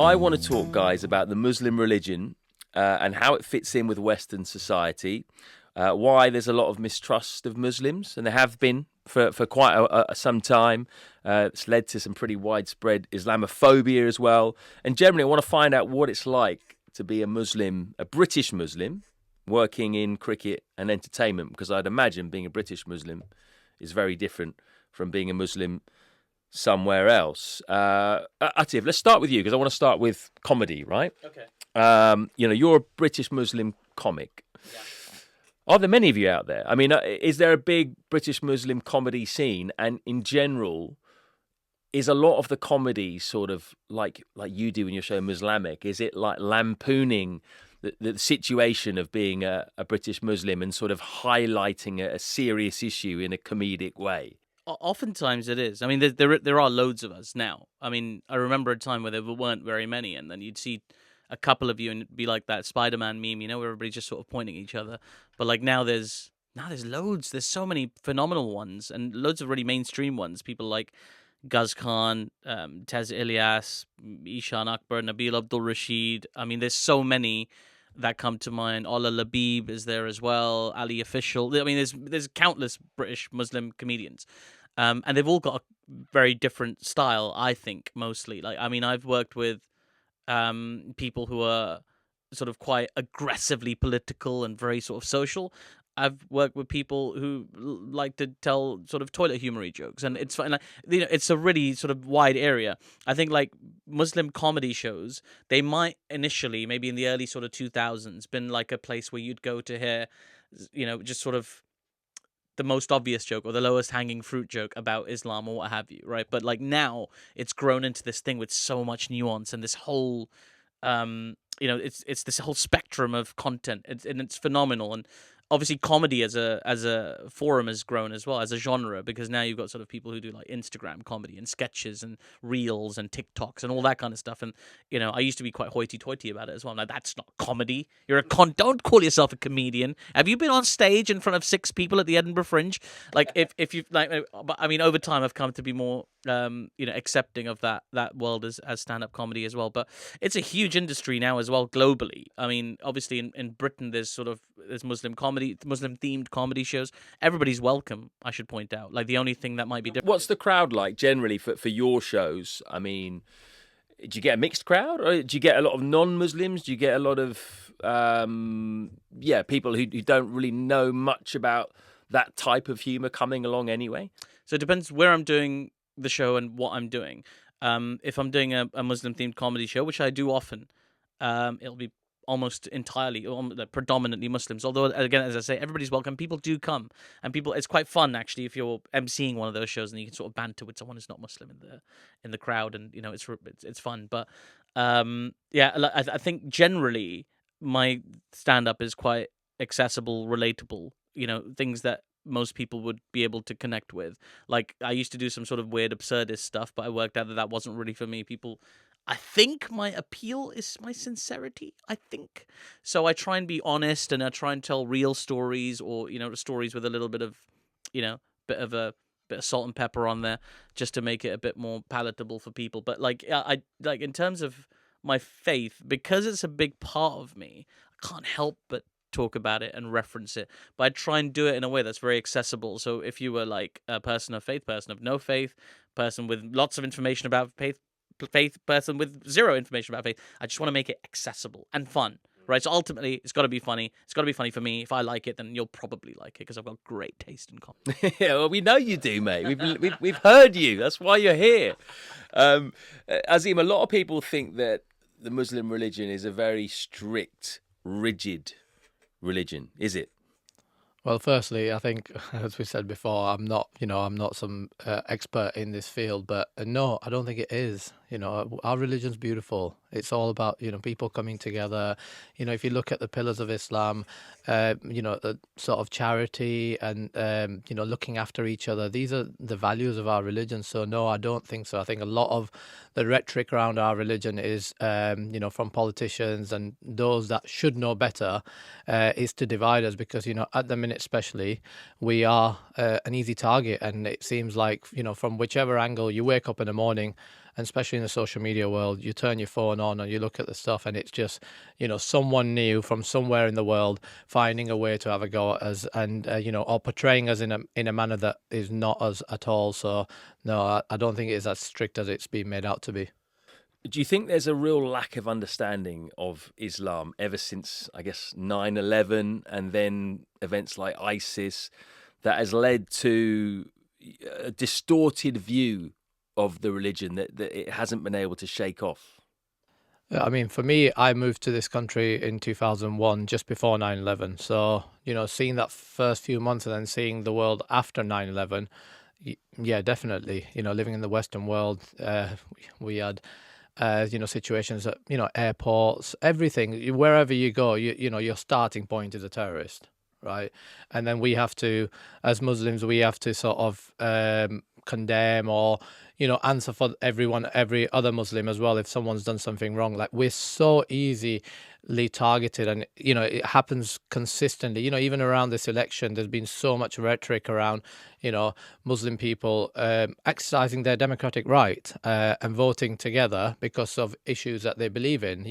I want to talk, guys, about the Muslim religion and how it fits in with Western society, why there's a lot of mistrust of Muslims, and there have been for quite some time. It's led to some pretty widespread Islamophobia as well. And generally, I want to find out what it's like to be a Muslim, a British Muslim, working in cricket and entertainment, because I'd imagine being a British Muslim is very different from being a Muslim somewhere else. Atif, let's start with you, because I want to start with comedy, right? Okay. You're a British Muslim comic. Yeah. Are there many of you out there? I mean, is there a big British Muslim comedy scene? And in general, is a lot of the comedy sort of like you do in your show Muslamic? Is it like lampooning the situation of being a British Muslim and sort of highlighting a serious issue in a comedic way? Oftentimes it is. I mean, there are loads of us now. I mean, I remember a time where there weren't very many, and then you'd see a couple of you and it'd be like that Spider-Man meme, where everybody's just sort of pointing at each other. But like now there's loads. There's so many phenomenal ones and loads of really mainstream ones. People like Guz Khan, Tez Ilyas, Ishan Akbar, Nabil Abdul Rashid. I mean, there's so many that come to mind. Ola Labib is there as well. Ali Official. I mean, there's countless British Muslim comedians, and they've all got a very different style. I think mostly. Like, I mean, I've worked with people who are sort of quite aggressively political and very sort of social. I've worked with people who like to tell sort of toilet humory jokes, and it's fine. Like, it's a really sort of wide area. I think like Muslim comedy shows, they might initially, maybe in the early sort of 2000s, been like a place where you'd go to hear, just sort of the most obvious joke or the lowest hanging fruit joke about Islam or what have you, right? But like now, it's grown into this thing with so much nuance and this whole, it's this whole spectrum of content, and it's phenomenal. And obviously comedy as a forum has grown as well, as a genre, because now you've got sort of people who do like Instagram comedy and sketches and reels and TikToks and all that kind of stuff. And I used to be quite hoity-toity about it as well. I'm like, that's not comedy. You're don't call yourself a comedian. Have you been on stage in front of 6 people at the Edinburgh Fringe? Like, if you like, but I mean, over time I've come to be more accepting of that world as stand-up comedy as well. But it's a huge industry now as well globally. I mean, obviously in Britain there's Muslim comedy, Muslim themed comedy shows. Everybody's welcome, I should point out. Like, the only thing that might be different. What's the crowd like generally for your shows? I mean, do you get a mixed crowd, or do you get a lot of non-Muslims? Do you get a lot of people who don't really know much about that type of humor coming along anyway? So it depends where I'm doing the show and what I'm doing. If I'm doing a Muslim themed comedy show, which I do often, it'll be almost entirely, predominantly Muslims. Although, again, as I say, everybody's welcome. People do come, and it's quite fun actually if you're emceeing one of those shows and you can sort of banter with someone who's not Muslim in the crowd, and it's fun. But I think generally my stand up is quite accessible, relatable. Things that most people would be able to connect with. Like, I used to do some sort of weird absurdist stuff, but I worked out that wasn't really for me. I think my appeal is my sincerity, I think. So I try and be honest, and I try and tell real stories, or, stories with a little bit of, bit of salt and pepper on there, just to make it a bit more palatable for people. But like, I like, in terms of my faith, because it's a big part of me, I can't help but talk about it and reference it, but I try and do it in a way that's very accessible. So if you were like a person of faith, person of no faith, person with lots of information about faith, person with zero information about faith, I just want to make it accessible and fun, right? So ultimately, it's got to be funny. It's got to be funny for me. If I like it, then you'll probably like it, because I've got great taste in comedy. Yeah, well, we know you do, mate. We've heard you. That's why you're here. Azim, a lot of people think that the Muslim religion is a very strict, rigid religion. Is it? Well, firstly, I think, as we said before, I'm not some expert in this field, but no, I don't think it is. Our religion's beautiful. It's all about, people coming together. If you look at the pillars of Islam, the sort of charity and, looking after each other, these are the values of our religion. So no, I don't think so. I think a lot of the rhetoric around our religion is, from politicians and those that should know better, is to divide us, because, at the minute, minute especially, we are an easy target. And it seems like, from whichever angle you wake up in the morning, and especially in the social media world, you turn your phone on and you look at the stuff, and it's just, someone new from somewhere in the world finding a way to have a go at us, and or portraying us in a manner that is not us at all. So no, I don't think it is as strict as it's been made out to be. Do you think there's a real lack of understanding of Islam ever since, I guess, 9/11 and then events like ISIS that has led to a distorted view of the religion that it hasn't been able to shake off? I mean, for me, I moved to this country in 2001, just before 9/11. So, seeing that first few months and then seeing the world after 9/11, yeah, definitely. Living in the Western world, we had, situations at, airports, everything, wherever you go, your starting point is a terrorist, right? And then we have to, as Muslims, we have to sort of condemn or answer for every other Muslim as well if someone's done something wrong. Like, we're so easily targeted, and it happens consistently. Even around this election, there's been so much rhetoric around Muslim people exercising their democratic right and voting together because of issues that they believe in.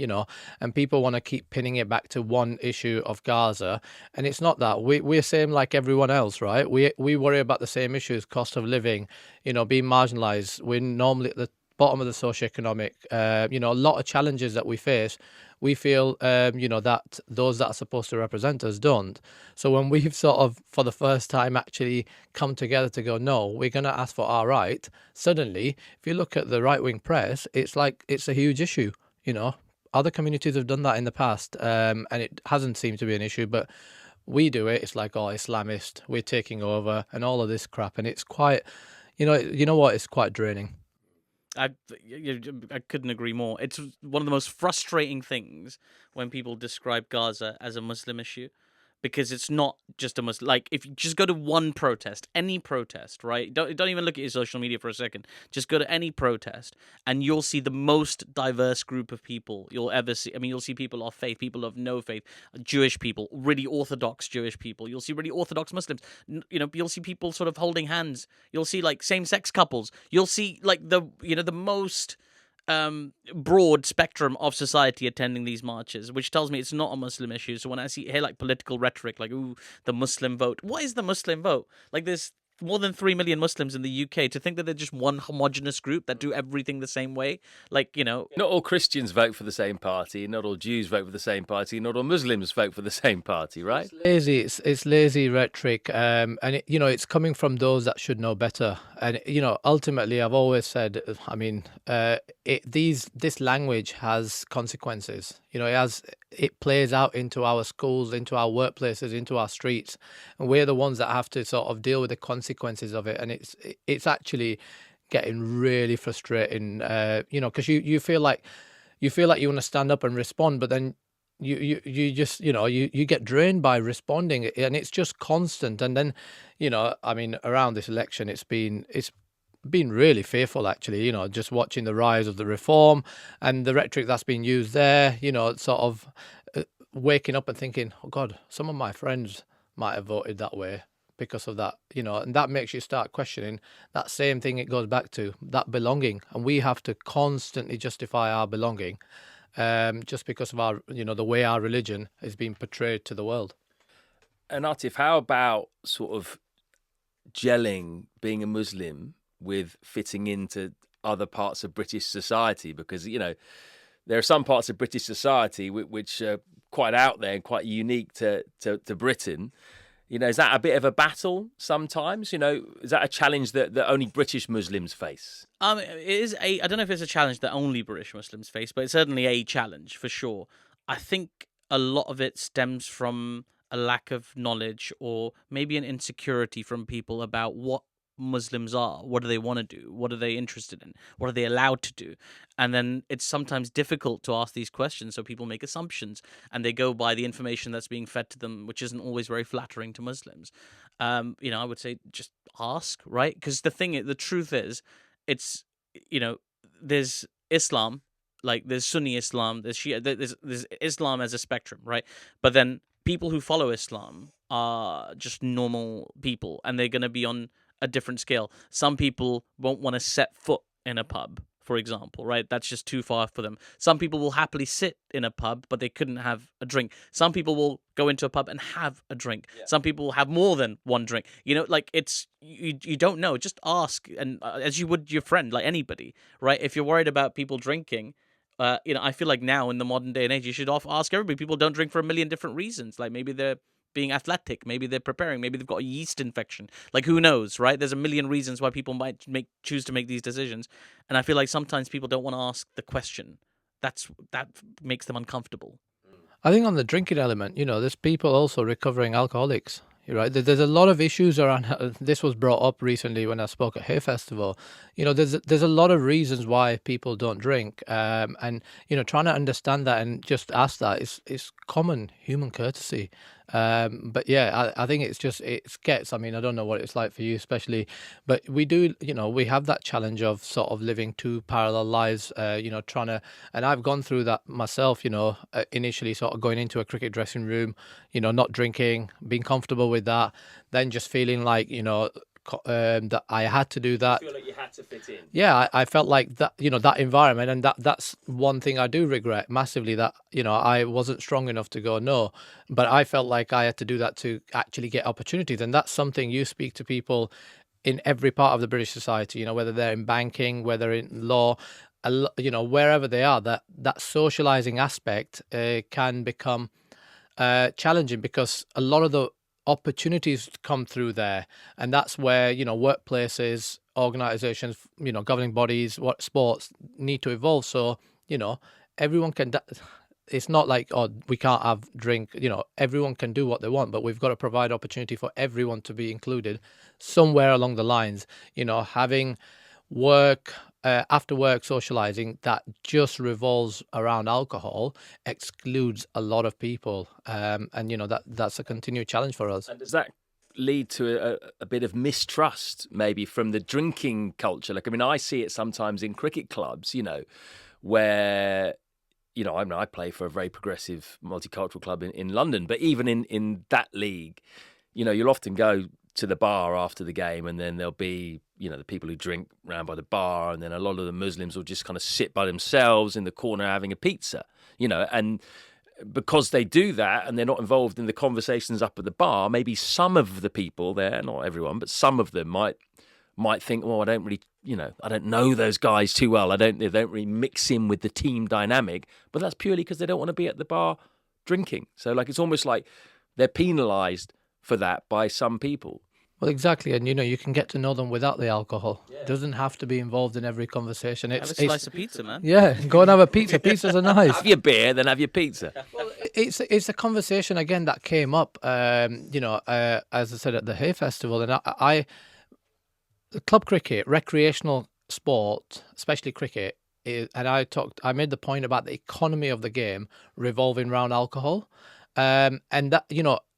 And people want to keep pinning it back to one issue of Gaza, and it's not that. We're same like everyone else, right? We worry about the same issues: cost of living, being marginalized. We're normally at the bottom of the socioeconomic, a lot of challenges that we face. We feel, that those that are supposed to represent us don't. So when we've sort of, for the first time, actually come together to go, no, we're going to ask for our right, suddenly, if you look at the right-wing press, it's like it's a huge issue. Other communities have done that in the past, and it hasn't seemed to be an issue, but we do it. It's like, oh, Islamist, we're taking over, and all of this crap, and it's quite, you know what, it's quite draining. I couldn't agree more. It's one of the most frustrating things when people describe Gaza as a Muslim issue, because it's not just a Muslim. Like, if you just go to one protest, any protest, right? Don't even look at your social media for a second. Just go to any protest, and you'll see the most diverse group of people you'll ever see. I mean, you'll see people of faith, people of no faith, Jewish people, really Orthodox Jewish people. You'll see really Orthodox Muslims. You'll see people sort of holding hands. You'll see like same-sex couples. You'll see like the most broad spectrum of society attending these marches, which tells me it's not a Muslim issue. So when I hear like political rhetoric, like, ooh, the Muslim vote, what is the Muslim vote? Like, there's more than 3 million Muslims in the UK. To think that they're just one homogenous group that do everything the same way, like, Not all Christians vote for the same party, not all Jews vote for the same party, not all Muslims vote for the same party, right? It's lazy rhetoric, and it's coming from those that should know better. And ultimately, I've always said, I mean, this language has consequences. It plays out into our schools, into our workplaces, into our streets, and we're the ones that have to sort of deal with the consequences of it. And it's actually getting really frustrating, because you feel like you want to stand up and respond, but then you just you get drained by responding, and it's just constant. And then I mean, around this election, it's been really fearful, actually, just watching the rise of the reform and the rhetoric that's been used there, sort of waking up and thinking, oh God, some of my friends might have voted that way because of that, and that makes you start questioning that same thing. It goes back to that belonging, and we have to constantly justify our belonging just because of our, the way our religion is being portrayed to the world. And Atif, how about sort of gelling being a Muslim with fitting into other parts of British society? Because, there are some parts of British society which are quite out there and quite unique to Britain. Is that a bit of a battle sometimes? Is that a challenge that only British Muslims face? It is I don't know if it's a challenge that only British Muslims face, but it's certainly a challenge for sure. I think a lot of it stems from a lack of knowledge, or maybe an insecurity from people about what Muslims are. What do they want to do? What are they interested in? What are they allowed to do? And then it's sometimes difficult to ask these questions, so people make assumptions and they go by the information that's being fed to them, which isn't always very flattering to Muslims. I would say just ask, right? Because the truth is, it's, there's Islam, like there's Sunni Islam, there's Shia, there's Islam as a spectrum, right? But then people who follow Islam are just normal people, and they're going to be on a different scale. Some people won't want to set foot in a pub, for example, right? That's just too far for them. Some people will happily sit in a pub, but they couldn't have a drink. Some people will go into a pub and have a drink. Yeah. Some people will have more than one drink. You know, like it's you don't know. Just ask, and as you would your friend, like anybody, right? If you're worried about people drinking, I feel like now in the modern day and age, you should ask everybody. People don't drink for a million different reasons. Like maybe they're being athletic, maybe they're preparing, maybe they've got a yeast infection. Like who knows, right? There's a million reasons why people might choose to make these decisions, and I feel like sometimes people don't want to ask the question. That makes them uncomfortable. I think on the drinking element, there's people also recovering alcoholics. You're right. There's a lot of issues around. This was brought up recently when I spoke at Hay Festival. There's a lot of reasons why people don't drink, and trying to understand that and just ask that is common human courtesy. But yeah, I think it gets. I mean, I don't know what it's like for you, especially, but we do. We have that challenge of sort of living two parallel lives. Trying to, and I've gone through that myself. Initially sort of going into a cricket dressing room, not drinking, being comfortable with that, then just feeling like that I had to do that. You feel like you had to fit in. Yeah, I felt like that, that environment, and that's one thing I do regret massively, that, I wasn't strong enough to go no, but I felt like I had to do that to actually get opportunities. And that's something you speak to people in every part of the British society, whether they're in banking, whether in law, wherever they are, that socializing aspect can become challenging, because a lot of the opportunities come through there, and that's where workplaces, organizations, governing bodies, what sports need to evolve. So everyone can. It's not like, oh, we can't have drink. Everyone can do what they want, but we've got to provide opportunity for everyone to be included somewhere along the lines. Having work, after work socializing that just revolves around alcohol excludes a lot of people, and that's a continued challenge for us. And does that lead to a bit of mistrust maybe from the drinking culture? Like, I mean, I see it sometimes in cricket clubs, where I play for a very progressive multicultural club in London, but even in that league, you'll often go to the bar after the game, and then there'll be the people who drink round by the bar, and then a lot of the Muslims will just kind of sit by themselves in the corner having a pizza, and because they do that and they're not involved in the conversations up at the bar, maybe some of the people there, not everyone, but some of them might think, well, I don't really, I don't know those guys too well. They don't really mix in with the team dynamic, but that's purely because they don't want to be at the bar drinking. So like, it's almost like they're penalised for that by some people. Well, exactly, and you can get to know them without the alcohol. Yeah. It doesn't have to be involved in every conversation. Have a slice of pizza, man. Yeah, go and have a pizza. Pizzas are nice. Have your beer, then have your pizza. Well, it's a conversation again that came up, as I said at the Hay Festival, and I club cricket, recreational sport, especially cricket, and I made the point about the economy of the game revolving around alcohol, and that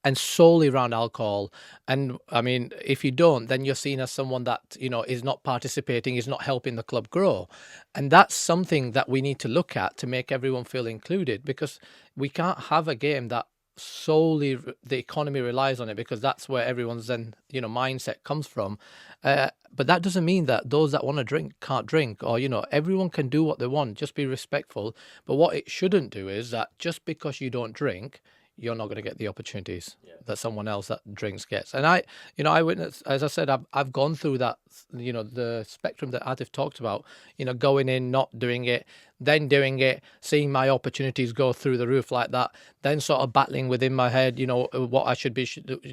and solely around alcohol. And I mean, if you don't, then you're seen as someone that is not participating, is not helping the club grow, and that's something that we need to look at to make everyone feel included, because we can't have a game that solely the economy relies on it, because that's where everyone's then mindset comes from. But that doesn't mean that those that want to drink can't drink, or everyone can do what they want. Just be respectful. But what it shouldn't do is that just because you don't drink, you're not going to get the opportunities that someone else that drinks gets. And I witnessed, as I said, I've gone through that, the spectrum that Atif talked about, going in, not doing it, then doing it, seeing my opportunities go through the roof like that, then sort of battling within my head, what I should be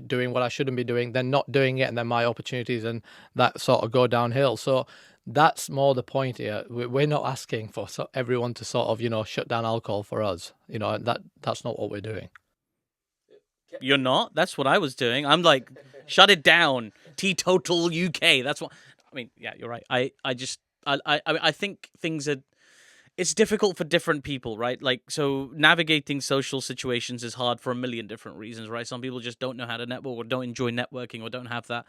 doing, what I shouldn't be doing, then not doing it, and then my opportunities, and that sort of go downhill. So that's more the point here. We're not asking for everyone to sort of, shut down alcohol for us. That's not what we're doing. You're not? That's what I was doing. I'm like, shut it down. Teetotal UK. That's what. I mean, yeah, you're right. I think things are. It's difficult for different people, right? Like, so navigating social situations is hard for a million different reasons, right? Some people just don't know how to network, or don't enjoy networking, or don't have that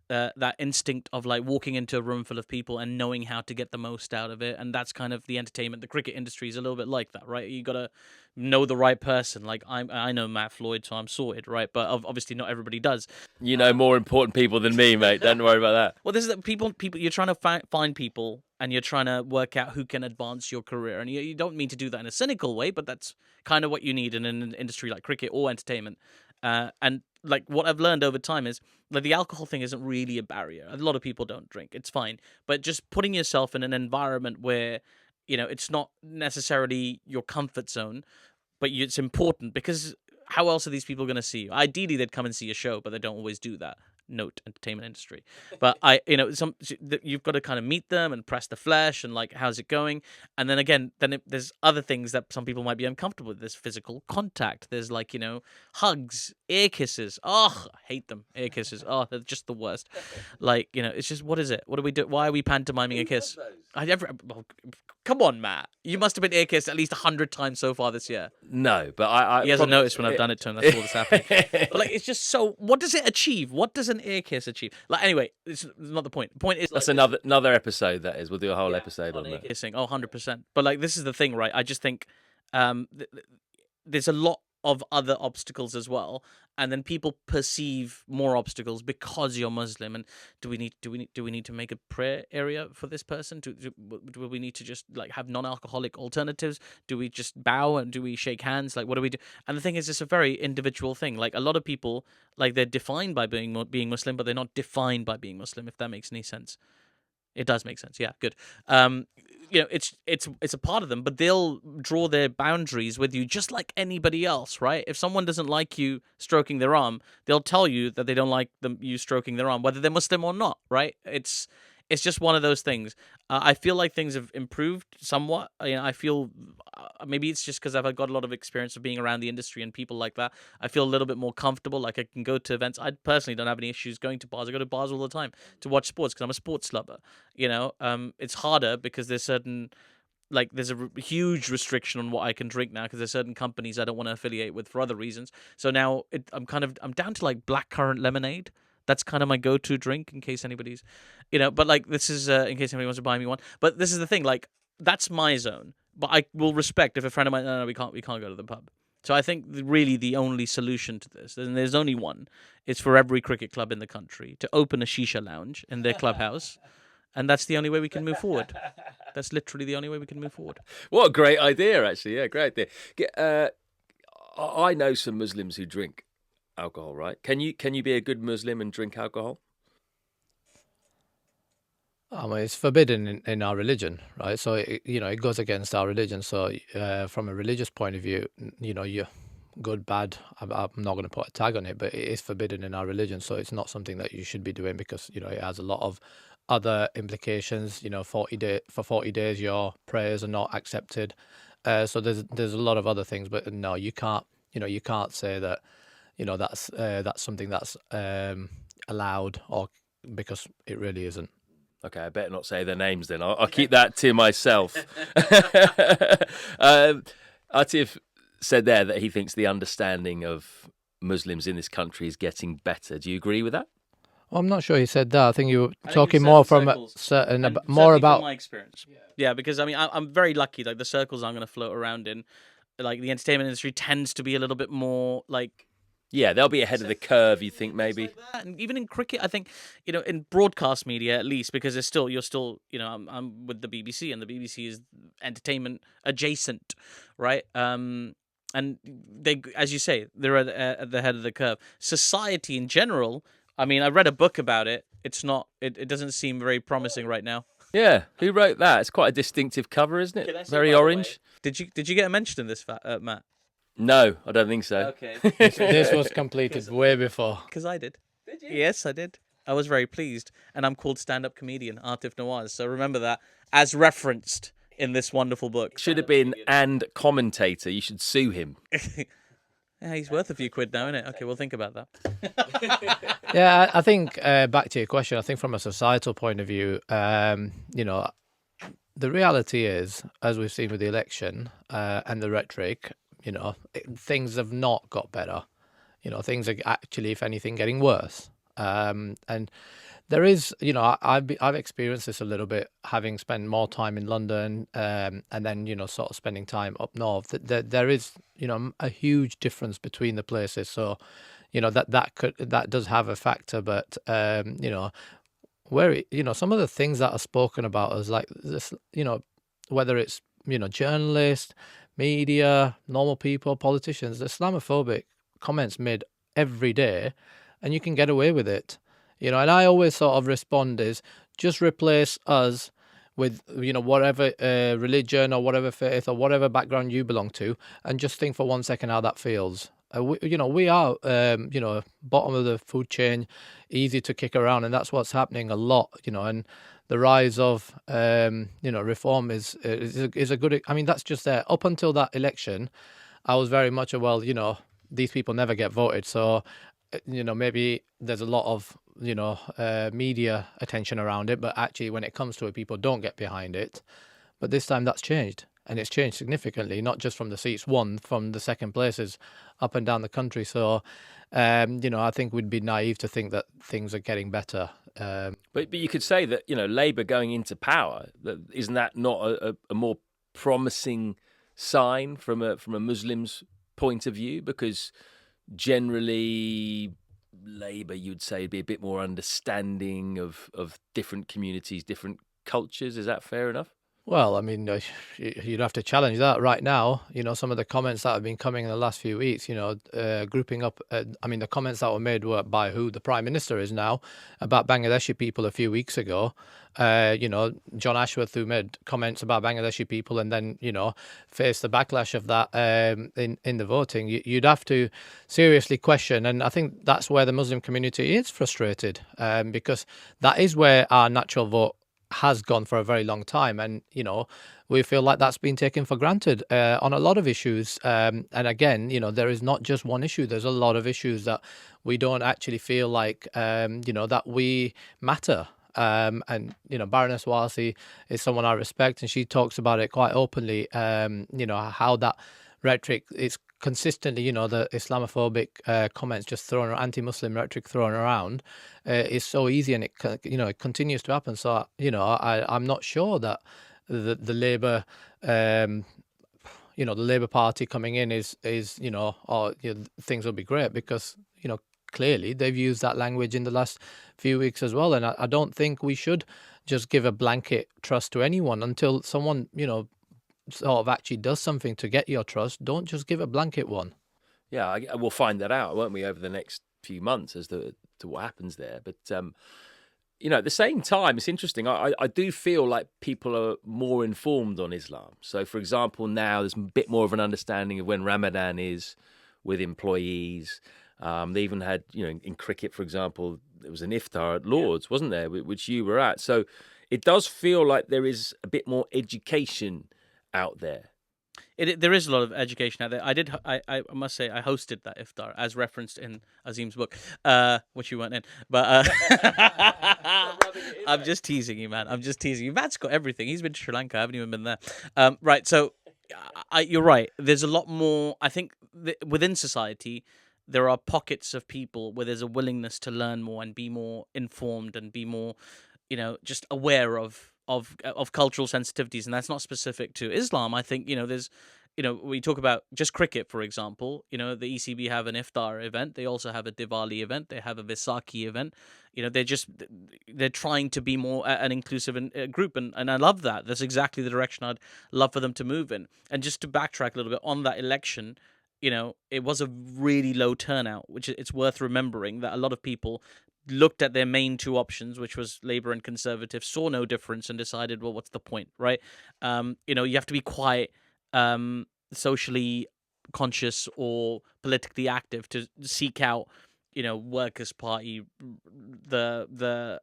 that instinct of like walking into a room full of people and knowing how to get the most out of it. And that's kind of the entertainment. The cricket industry is a little bit like that, right? You got to know the right person. Like I know Matt Floyd, so I'm sorted, right? But obviously not everybody does. You know more important people than me, mate. Don't worry about that. Well, this is the people. You're trying to find people, and you're trying to work out who can advance your career. And you don't mean to do that in a cynical way, but that's kind of what you need in an industry like cricket or entertainment. And like what I've learned over time is like the alcohol thing isn't really a barrier. A lot of people don't drink. It's fine, but just putting yourself in an environment where it's not necessarily your comfort zone, but it's important because how else are these people going to see you? Ideally, they'd come and see a show, but they don't always do that. Note entertainment industry, but you've got to kind of meet them and press the flesh and like how's it going, and then again there's other things that some people might be uncomfortable with. There's physical contact, there's like hugs, ear kisses. Oh, I hate them, ear kisses. Oh, they're just the worst. Like it's just, what is it? What do we do? Why are we pantomiming a kiss? Come on, Matt, you must have been ear kissed at least 100 times so far this year. No, but he hasn't noticed when I've done it to him. That's all that's happening. But like, it's just so. What does it achieve? What does an ear kiss achieve? Like, anyway, it's not the point. The point is that's another episode. That is, we'll do a whole episode on that. Kissing. 100%. But like, this is the thing, right? I just think there's a lot of other obstacles as well, and then people perceive more obstacles because you're Muslim. And do we need to make a prayer area for this person? Do we need to just like have non-alcoholic alternatives? Do we just bow and do we shake hands? Like, what do we do? And the thing is, it's a very individual thing. Like, a lot of people, like, they're defined by being Muslim, but they're not defined by being Muslim. If that makes any sense. It does make sense. Yeah, good. It's a part of them, but they'll draw their boundaries with you just like anybody else, right? If someone doesn't like you stroking their arm, they'll tell you that they don't like you stroking their arm, whether they're Muslim or not, right? It's just one of those things. I feel like things have improved somewhat. I feel maybe it's just because I've got a lot of experience of being around the industry and people like that. I feel a little bit more comfortable. Like, I can go to events. I personally don't have any issues going to bars. I go to bars all the time to watch sports because I'm a sports lover. It's harder because there's certain. Like, there's a huge restriction on what I can drink now because there's certain companies I don't want to affiliate with for other reasons. So now I'm down to like blackcurrant lemonade. That's kind of my go-to drink in case anybody's, but like, this is in case anybody wants to buy me one. But this is the thing, like, that's my zone. But I will respect if a friend of mine, no, we can't go to the pub. So I think really the only solution to this, and there's only one, is for every cricket club in the country to open a shisha lounge in their clubhouse. And that's the only way we can move forward. That's literally the only way we can move forward. What a great idea, actually. Yeah, great idea. I know some Muslims who drink alcohol, right? Can you be a good Muslim and drink alcohol? I mean, it's forbidden in our religion, right? So it goes against our religion. So from a religious point of view, you're good, bad. I'm not going to put a tag on it, but it is forbidden in our religion. So it's not something that you should be doing because it has a lot of other implications. 40 days your prayers are not accepted. So there's a lot of other things, but no, you can't. You can't say that. That's something that's allowed, or because it really isn't. Okay, I better not say their names then. I'll keep that to myself. Atif said there that he thinks the understanding of Muslims in this country is getting better. Do you agree with that? Well, I'm not sure he said that. I think you were talking more from more about my experience. Yeah, because I mean, I'm very lucky. Like, the circles I'm going to float around in, like, the entertainment industry tends to be a little bit more like. Yeah, they'll be ahead of the curve, you think, maybe. Like that. And even in cricket, I think, in broadcast media at least, because you're still, I'm with the BBC, and the BBC is entertainment adjacent, right? And they, as you say, they're at the head of the curve. Society in general, I mean, I read a book about it. It's not, it doesn't seem very promising right now. Yeah, who wrote that? It's quite a distinctive cover, isn't it? Very orange. Did you get a mention in this, Matt? No, I don't think so. Okay. This was completed way before. Because I did. Did you? Yes, I did. I was very pleased. And I'm called stand-up comedian, Atif Nawaz. So remember that as referenced in this wonderful book. Should have been and commentator. You should sue him. Yeah, he's worth a few quid now, isn't it? Okay, we'll think about that. Yeah, I think, back to your question, I think from a societal point of view, the reality is, as we've seen with the election and the rhetoric, things have not got better. Things are actually, if anything, getting worse. And there is, I've experienced this a little bit, having spent more time in London, and then sort of spending time up north. There is a huge difference between the places. So that does have a factor, but some of the things that are spoken about as like this, whether it's journalists, media, normal people, politicians, the Islamophobic comments made every day, and you can get away with it. And I always sort of respond is, just replace us with whatever religion or whatever faith or whatever background you belong to, and just think for 1 second how that feels. We are bottom of the food chain, easy to kick around, and that's what's happening a lot. And the rise of reform is a good. I mean, that's just there. Up until that election, I was very much these people never get voted, so maybe there's a lot of media attention around it, but actually when it comes to it, people don't get behind it. But this time that's changed, and it's changed significantly, not just from the seats won, from the second places up and down the country. So I think we'd be naive to think that things are getting better. But you could say that Labour going into power, isn't that not a more promising sign from a Muslim's point of view? Because generally Labour, you'd say, would be a bit more understanding of different communities, different cultures. Is that fair enough? Well, I mean, you'd have to challenge that right now. Some of the comments that have been coming in the last few weeks, grouping up. The comments that were made were by who the Prime Minister is now about Bangladeshi people a few weeks ago. John Ashworth, who made comments about Bangladeshi people and then, faced the backlash of that in the voting. You'd have to seriously question. And I think that's where the Muslim community is frustrated, because that is where our natural vote has gone for a very long time, and we feel like that's been taken for granted on a lot of issues. And again, there is not just one issue. There's a lot of issues that we don't actually feel like that we matter. And Baroness Warsi is someone I respect, and she talks about it quite openly. How that rhetoric is consistently, the Islamophobic comments just thrown, or anti-Muslim rhetoric thrown around, is so easy, and it continues to happen. So I'm not sure that the Labour, the Labour Party coming in is things will be great, because clearly they've used that language in the last few weeks as well, and I don't think we should just give a blanket trust to anyone until someone sort of actually does something to get your trust. Don't just give a blanket one. Yeah, we'll find that out, won't we, over the next few months as to what happens there. But at the same time, it's interesting. I do feel like people are more informed on Islam. So, for example, now there's a bit more of an understanding of when Ramadan is with employees. They even had, in cricket, for example, there was an iftar at Lord's, wasn't there, which you were at. So it does feel like there is a bit more education out there. There is a lot of education out there. I must say, I hosted that iftar as referenced in Azim's book, which you weren't in. But I'm just teasing you, man. I'm just teasing you. Matt's got everything. He's been to Sri Lanka. I haven't even been there. Right. So you're right. There's a lot more. I think within society, there are pockets of people where there's a willingness to learn more and be more informed and be more, just aware of cultural sensitivities, and that's not specific to Islam. I think there's we talk about just cricket, for example. The ECB have an iftar event. They also have a Diwali event. They have a Vaisakhi event. They're trying to be more an inclusive group, and I love that. That's exactly the direction I'd love for them to move in. And just to backtrack a little bit on that election, it was a really low turnout, which it's worth remembering that a lot of people looked at their main two options, which was Labour and Conservative, saw no difference and decided, well, what's the point, right? You have to be quite socially conscious or politically active to seek out, Workers' Party, the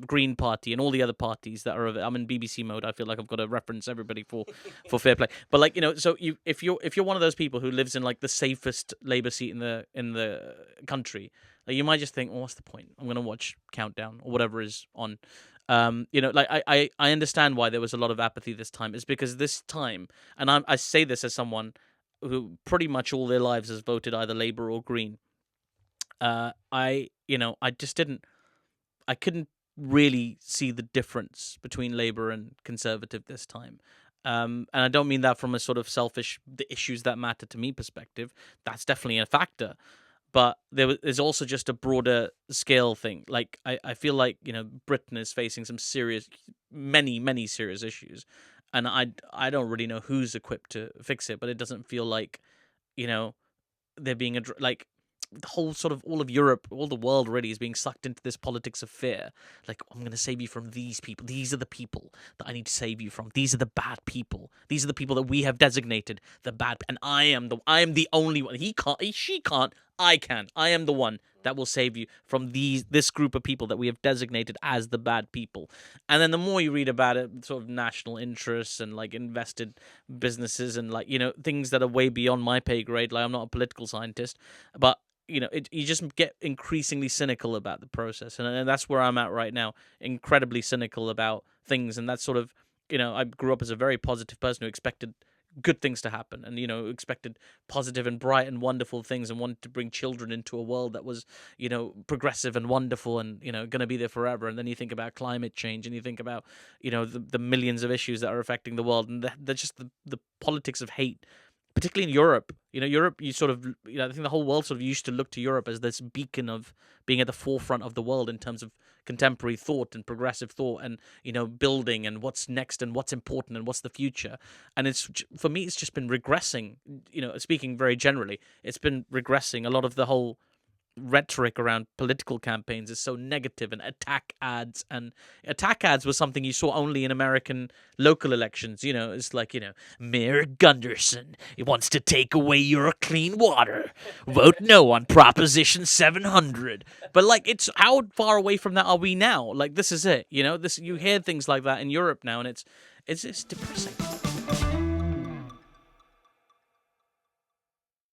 Green Party, and all the other parties that are. I'm in BBC mode. I feel like I've got to reference everybody for fair play. But so if you're one of those people who lives in like the safest Labour seat in the country, you might just think, what's the point? I'm going to watch Countdown or whatever is on. I understand why there was a lot of apathy this time. It's because this time, and I say this as someone who pretty much all their lives has voted either Labour or Green. I just didn't. I couldn't really see the difference between Labour and Conservative this time. And I don't mean that from a sort of selfish, the issues that matter to me perspective. That's definitely a factor. But there's also just a broader scale thing. Like, I feel like, Britain is facing some serious, many, many serious issues. And I don't really know who's equipped to fix it, but it doesn't feel like, they're being, like, the whole sort of all of Europe, all the world really is being sucked into this politics of fear. Like, I'm going to save you from these people. These are the people that I need to save you from. These are the bad people. These are the people that we have designated the bad. And I am the only one. He can't. She can't. I can. I am the one that will save you from this group of people that we have designated as the bad people. And then the more you read about it, sort of national interests and like invested businesses and like things that are way beyond my pay grade. Like, I'm not a political scientist, but you just get increasingly cynical about the process, and that's where I'm at right now. Incredibly cynical about things, and that's sort of, I grew up as a very positive person who expected good things to happen, and expected positive and bright and wonderful things, and wanted to bring children into a world that was, progressive and wonderful, and going to be there forever. And then you think about climate change, and you think about, the millions of issues that are affecting the world, and they're just the politics of hate. Particularly in Europe, Europe, you sort of, I think the whole world sort of used to look to Europe as this beacon of being at the forefront of the world in terms of contemporary thought and progressive thought and, building and what's next and what's important and what's the future. And for me, it's just been regressing, speaking very generally, it's been regressing. A lot of the whole rhetoric around political campaigns is so negative, and attack ads was something you saw only in American local elections. It's like, Mayor Gunderson, he wants to take away your clean water, vote no on Proposition 700. But like, it's how far away from that are we now? Like, this is it. You hear things like that in Europe now, and it's depressing.